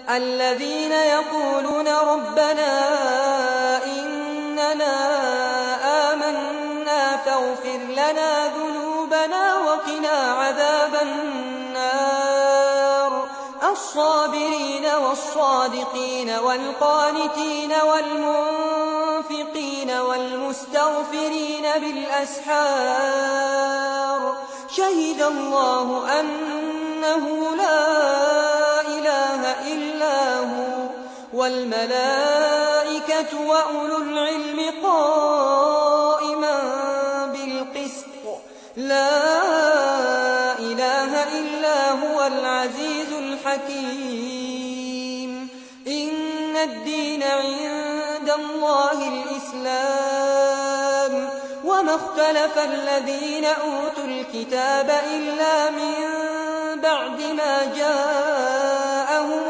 الذين يقولون ربنا إننا آمنا فاغفر لنا ذنوبنا وقنا عذاب النار الصابرين والصادقين والقانتين والمنفقين والمستغفرين بالأسحار شهد الله أنه لا إله إلا هو والملائكة وأولو العلم قائما بالقسط لا إله إلا هو العزيز الحكيم إن الدين عند الله الإسلام وما اختلف الذين أوتوا الكتاب إلا من بعد ما جاءهم